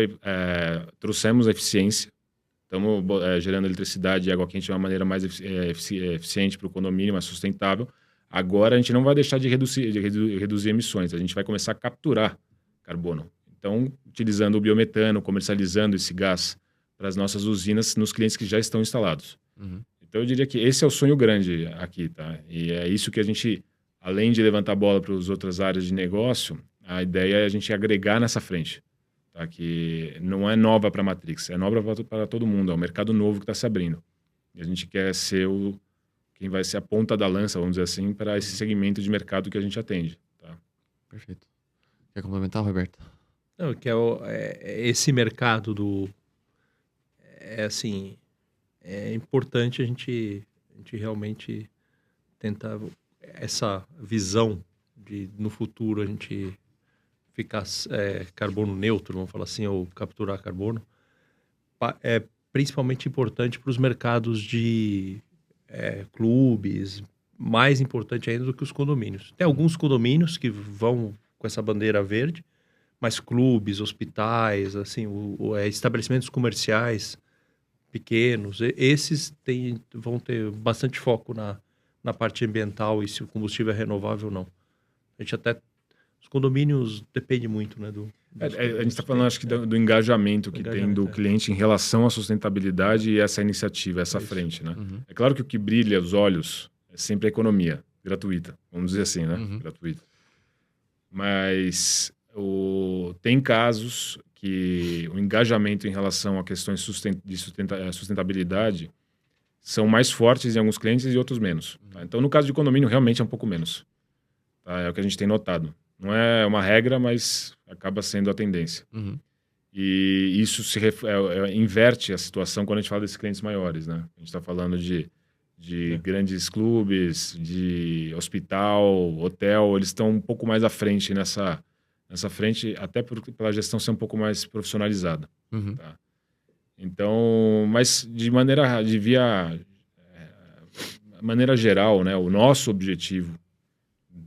S2: trouxemos a eficiência, estamos gerando eletricidade e água quente de uma maneira mais eficiente para o condomínio, mais sustentável. Agora a gente não vai deixar de reduzir emissões, a gente vai começar a capturar carbono. Então, utilizando o biometano, comercializando esse gás para as nossas usinas nos clientes que já estão instalados. Então, eu diria que esse é o sonho grande aqui, tá? E é isso que a gente, além de levantar a bola para as outras áreas de negócio, a ideia é a gente agregar nessa frente, tá? Que não é nova para a Matrix, é nova para todo mundo, é um mercado novo que está se abrindo. E a gente quer ser quem vai ser a ponta da lança, vamos dizer assim, para esse segmento de mercado que a gente atende. Tá?
S1: Perfeito. Quer complementar, Roberto?
S3: Não, que esse mercado é importante a gente realmente tentar essa visão de, no futuro, a gente ficar carbono neutro, vamos falar assim, ou capturar carbono, é principalmente importante para os mercados de clubes, mais importante ainda do que os condomínios. Tem alguns condomínios que vão com essa bandeira verde, mas clubes, hospitais, assim, estabelecimentos comerciais pequenos, esses vão ter bastante foco na parte ambiental e se o combustível é renovável ou não. Os condomínios depende muito, né?
S2: A gente está falando, acho que, do engajamento que tem do cliente em relação à sustentabilidade e essa iniciativa, essa frente, né? É claro que o que brilha os olhos é sempre a economia, gratuita, vamos dizer assim, né? Gratuita. Mas tem casos que o engajamento em relação a questões de sustentabilidade são mais fortes em alguns clientes e outros menos. Tá? Então, no caso de condomínio, realmente é um pouco menos. Tá? É o que a gente tem notado. Não é uma regra, mas acaba sendo a tendência. E isso inverte a situação quando a gente fala desses clientes maiores, né? A gente está falando de grandes clubes, de hospital, hotel, eles estão um pouco mais à frente nessa frente, até pela gestão ser um pouco mais profissionalizada. Tá? Então, mas de maneira geral, né, o nosso objetivo,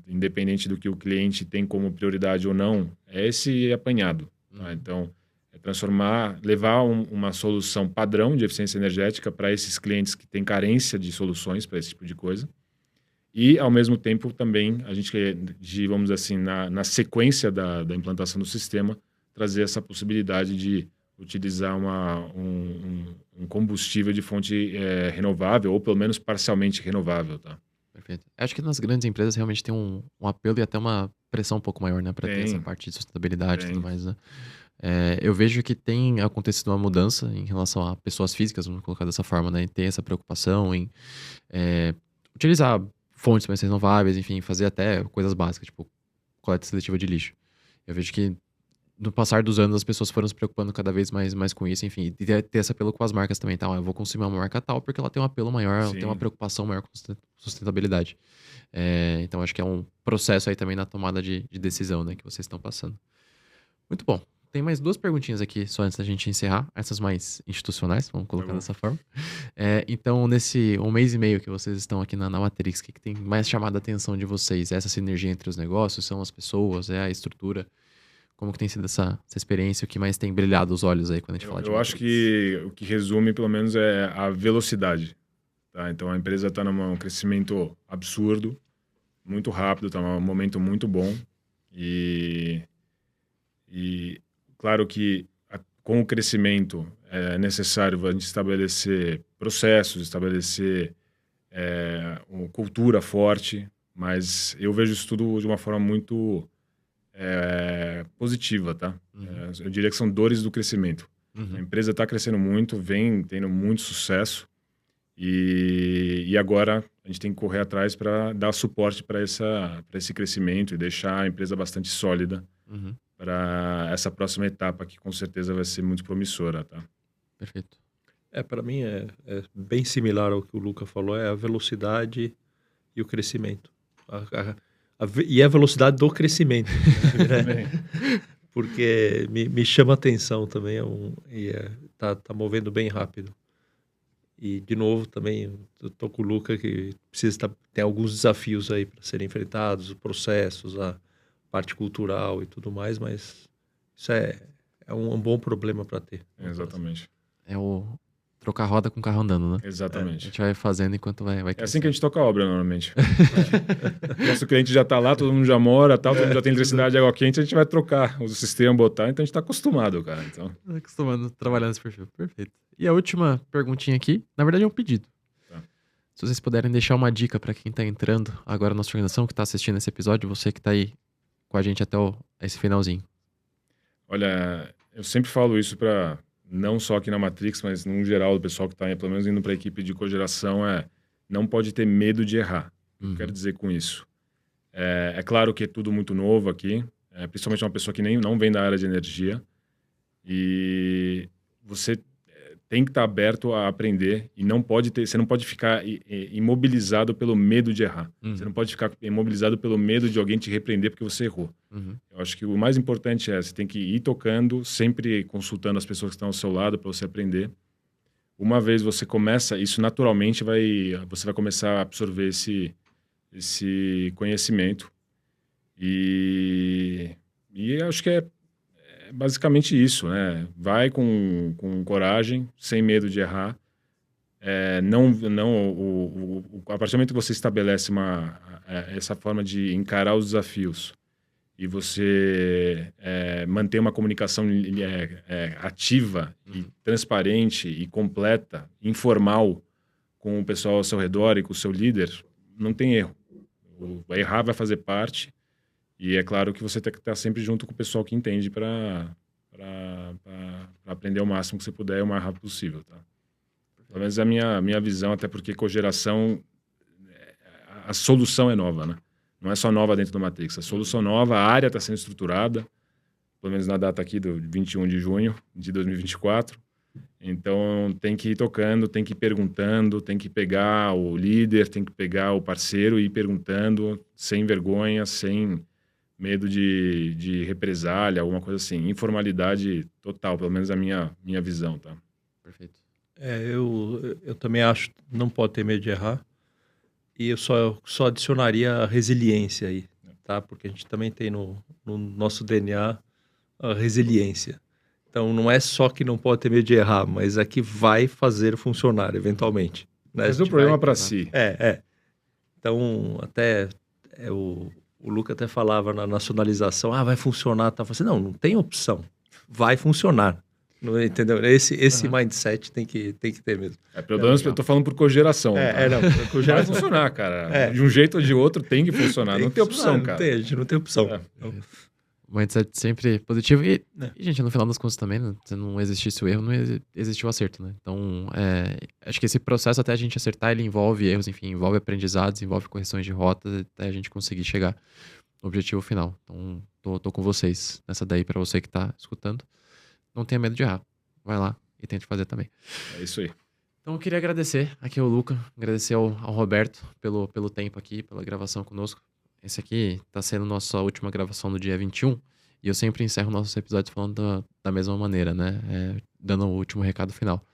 S2: independente do que o cliente tem como prioridade ou não, é esse apanhado. Tá? Então, levar uma solução padrão de eficiência energética para esses clientes que têm carência de soluções para esse tipo de coisa. E, ao mesmo tempo, também, a gente quer, vamos dizer assim, na sequência da implantação do sistema, trazer essa possibilidade de utilizar um combustível de fonte renovável, ou pelo menos parcialmente renovável, tá?
S1: Perfeito. Acho que nas grandes empresas realmente tem um apelo e até uma pressão um pouco maior, né? Para ter essa parte de sustentabilidade e tudo mais, né? Eu vejo que tem acontecido uma mudança em relação a pessoas físicas, vamos colocar dessa forma, né? E tem essa preocupação em utilizar fontes mais renováveis, enfim, fazer até coisas básicas, tipo coleta seletiva de lixo. Eu vejo que no passar dos anos as pessoas foram se preocupando cada vez mais com isso, enfim, e ter esse apelo com as marcas também, tá? Eu vou consumir uma marca tal porque ela tem um apelo maior, ela tem uma preocupação maior com sustentabilidade. Então acho que é um processo aí também na tomada de decisão, né, que vocês estão passando. Muito bom. Tem mais 2 perguntinhas aqui, só antes da gente encerrar. Essas mais institucionais, vamos colocar dessa forma. Então, nesse 1 mês e meio que vocês estão aqui na Matrix, o que tem mais chamado a atenção de vocês? Essa sinergia entre os negócios? São as pessoas? É a estrutura? Como que tem sido essa experiência? O que mais tem brilhado os olhos aí quando a gente fala de Matrix?
S2: Eu acho que o que resume, pelo menos, é a velocidade. Tá? Então, a empresa está num crescimento absurdo, muito rápido, está num momento muito bom. E claro que com o crescimento é necessário a gente estabelecer processos, estabelecer uma cultura forte, mas eu vejo isso tudo de uma forma muito positiva, tá? Eu diria que são dores do crescimento. A empresa está crescendo muito, vem tendo muito sucesso e agora a gente tem que correr atrás para dar suporte para esse crescimento e deixar a empresa bastante sólida para essa próxima etapa, que com certeza vai ser muito promissora, tá?
S1: Perfeito.
S3: Para mim é bem similar ao que o Luca falou, é a velocidade e o crescimento. E a velocidade do crescimento. Né? Porque me chama atenção também, tá movendo bem rápido. E, de novo, também, eu tô com o Luca, que tem alguns desafios aí para serem enfrentados, processos, a parte cultural e tudo mais, mas isso é um bom problema para ter.
S2: Exatamente.
S1: É o trocar roda com o carro andando, né?
S2: Exatamente.
S1: A gente vai fazendo enquanto vai crescendo.
S2: É assim que a gente toca a obra, normalmente. Nosso cliente já tá lá, todo mundo já mora, tal, todo mundo já tem eletricidade, água quente, a gente vai trocar o sistema, botar, então a gente tá acostumado, cara. Então.
S1: Acostumado, trabalhando nesse perfil. Perfeito. E a última perguntinha aqui, na verdade é um pedido. Tá. Se vocês puderem deixar uma dica para quem tá entrando agora na nossa organização, que tá assistindo esse episódio, você que tá aí com a gente até esse finalzinho.
S2: Olha, eu sempre falo isso para não só aqui na Matrix, mas no geral do pessoal que está pelo menos indo para a equipe de cogeração, não pode ter medo de errar. O que eu quero dizer com isso? É claro que é tudo muito novo aqui, principalmente uma pessoa que não vem da área de energia, e você tem que estar aberto a aprender e você não pode ficar imobilizado pelo medo de errar. Você não pode ficar imobilizado pelo medo de alguém te repreender porque você errou. Eu acho que o mais importante você tem que ir tocando, sempre consultando as pessoas que estão ao seu lado para você aprender. uma vez você começa, isso naturalmente você vai começar a absorver esse conhecimento. E acho que é basicamente isso, né? Vai com coragem, sem medo de errar. A partir do momento que você estabelece essa forma de encarar os desafios e você manter uma comunicação ativa e transparente e completa, informal com o pessoal ao seu redor e com o seu líder, não tem erro. Errar vai fazer parte e é claro que você tem que estar sempre junto com o pessoal que entende para aprender o máximo que você puder e o mais rápido possível, tá? Pelo menos é a minha visão, até porque cogeração, a solução é nova, né? Não é só nova dentro do Matrix. A solução nova, a área está sendo estruturada, pelo menos na data aqui do 21 de junho de 2024. Então, tem que ir tocando, tem que ir perguntando, tem que pegar o líder, tem que pegar o parceiro e ir perguntando, sem vergonha, sem medo de represália, alguma coisa assim. Informalidade total, pelo menos a minha visão, tá?
S1: Perfeito.
S3: Eu também acho que não pode ter medo de errar. E eu só adicionaria a resiliência aí, tá? Porque a gente também tem no nosso DNA a resiliência. Então, não é só que não pode ter medo de errar, mas é que vai fazer funcionar, eventualmente. Né?
S2: Mas o problema para si.
S3: Então, até o Luca até falava na nacionalização, vai funcionar. Tá? Assim, não tem opção. Vai funcionar. Não, entendeu? Esse mindset tem que ter mesmo.
S2: Pelo menos eu tô falando por cogeração.
S3: Cogeração.
S2: Vai funcionar, cara. De um jeito ou de outro tem que funcionar. Não tem opção, cara.
S3: A gente não tem opção.
S1: Mindset sempre positivo. E, gente, no final das contas também, né? Se não existisse o erro, não existiu o acerto, né? Então, acho que esse processo até a gente acertar, ele envolve erros, enfim, envolve aprendizados, envolve correções de rota, até a gente conseguir chegar no objetivo final. Então, tô com vocês nessa daí, pra você que tá escutando. Não tenha medo de errar. Vai lá e tente fazer também.
S2: É isso aí.
S1: Então eu queria agradecer aqui ao Luca, agradecer ao Roberto pelo tempo aqui, pela gravação conosco. Esse aqui tá sendo nossa última gravação do dia 21. E eu sempre encerro nossos episódios falando da mesma maneira, né? Dando o último recado final.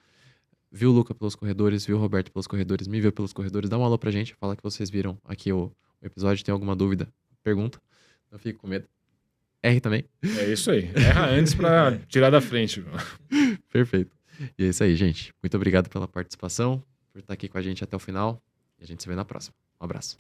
S1: Viu o Luca pelos corredores, viu o Roberto pelos corredores, me viu pelos corredores. Dá um alô pra gente, fala que vocês viram aqui o episódio. Tem alguma dúvida? Pergunta. Não fique com medo. R também.
S2: É isso aí. Erra antes pra tirar da frente.
S1: Perfeito. E é isso aí, gente. Muito obrigado pela participação, por estar aqui com a gente até o final. E a gente se vê na próxima. Um abraço.